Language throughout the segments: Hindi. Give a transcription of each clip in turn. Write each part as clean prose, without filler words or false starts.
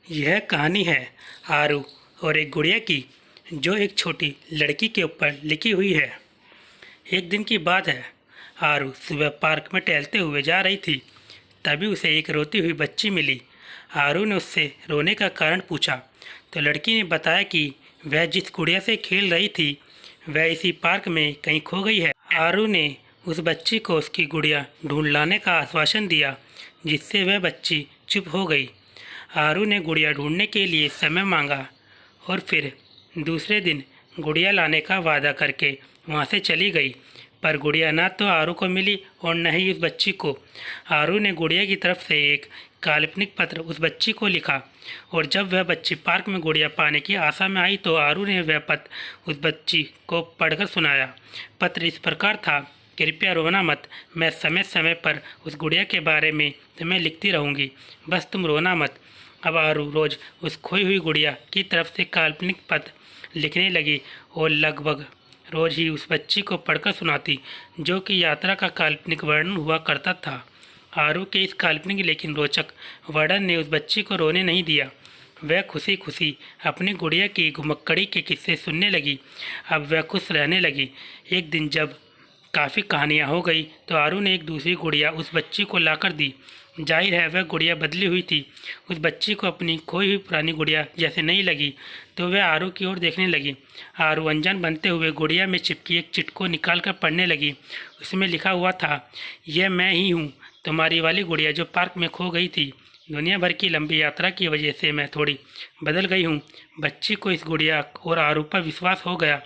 यह कहानी है आरू और एक गुड़िया की, जो एक छोटी लड़की के ऊपर लिखी हुई है। एक दिन की बात है। आरू सुबह पार्क में टहलते हुए जा रही थी। तभी उसे एक रोती हुई बच्ची मिली। आरू ने उससे रोने का कारण पूछा तो लड़की ने बताया कि वह जिस गुड़िया से खेल रही थी वह इसी पार्क में कहीं खो गई है। आरू ने उस बच्ची को उसकी गुड़िया ढूंढ लाने का आश्वासन दिया, जिससे वह बच्ची चुप हो गई। आरू ने गुड़िया ढूंढने के लिए समय मांगा और फिर दूसरे दिन गुड़िया लाने का वादा करके वहाँ से चली गई। पर गुड़िया ना तो आरू को मिली और न ही उस बच्ची को। आरू ने गुड़िया की तरफ से एक काल्पनिक पत्र उस बच्ची को लिखा और जब वह बच्ची पार्क में गुड़िया पाने की आशा में आई तो आरू ने वह पत्र उस बच्ची को पढ़कर सुनाया। पत्र इस प्रकार था, कृपया रोना मत, मैं समय समय पर उस गुड़िया के बारे में तुम्हें लिखती रहूँगी, बस तुम रोना मत। अब आरू रोज़ उस खोई हुई गुड़िया की तरफ से काल्पनिक पत्र लिखने लगी और लगभग रोज़ ही उस बच्ची को पढ़कर सुनाती, जो कि यात्रा का काल्पनिक वर्णन हुआ करता था। आरू के इस काल्पनिक लेकिन रोचक वर्णन ने उस बच्ची को रोने नहीं दिया। वह खुशी खुशी अपनी गुड़िया की घुमक्कड़ी के किस्से सुनने लगी। अब वह खुश रहने लगी। एक दिन जब काफ़ी कहानियाँ हो गई तो आरू ने एक दूसरी गुड़िया उस बच्ची को लाकर दी। जाहिर है वह गुड़िया बदली हुई थी। उस बच्ची को अपनी खोई हुई पुरानी गुड़िया जैसे नहीं लगी तो वह आरू की ओर देखने लगी। आरू अनजान बनते हुए गुड़िया में चिपकी एक चिट्ठी निकाल कर पढ़ने लगी। उसमें लिखा हुआ था, यह मैं ही हूँ, तुम्हारी वाली गुड़िया जो पार्क में खो गई थी। दुनिया भर की लंबी यात्रा की वजह से मैं थोड़ी बदल गई हूँ। बच्ची को इस गुड़िया और आरू पर विश्वास हो गया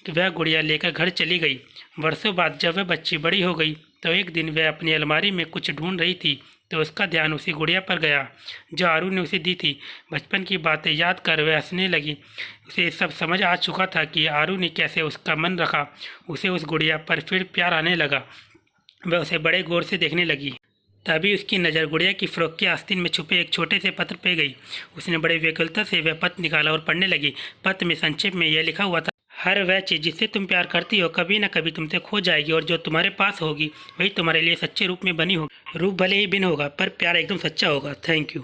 कि वह गुड़िया लेकर घर चली गई। वर्षों बाद जब वह बच्ची बड़ी हो गई तो एक दिन वह अपनी अलमारी में कुछ ढूंढ रही थी तो उसका ध्यान उसी गुड़िया पर गया जो आरू ने उसे दी थी। बचपन की बातें याद कर वह हंसने लगी। उसे सब समझ आ चुका था कि आरू ने कैसे उसका मन रखा। उसे उस गुड़िया पर फिर प्यार आने लगा। वह उसे बड़े गौर से देखने लगी। तभी उसकी नज़र गुड़िया की फ्रॉक के आस्तीन में छुपे एक छोटे से पत्र पे गई। उसने बड़े व्याकुलता से वह पत्र निकाला और पढ़ने लगी। पत्र में संक्षेप में यह लिखा हुआ था, हर वह चीज़ जिससे तुम प्यार करती हो कभी न कभी तुमसे खो जाएगी और जो तुम्हारे पास होगी वही तुम्हारे लिए सच्चे रूप में बनी होगी। रूप भले ही भिन्न होगा पर प्यार एकदम सच्चा होगा। Thank you.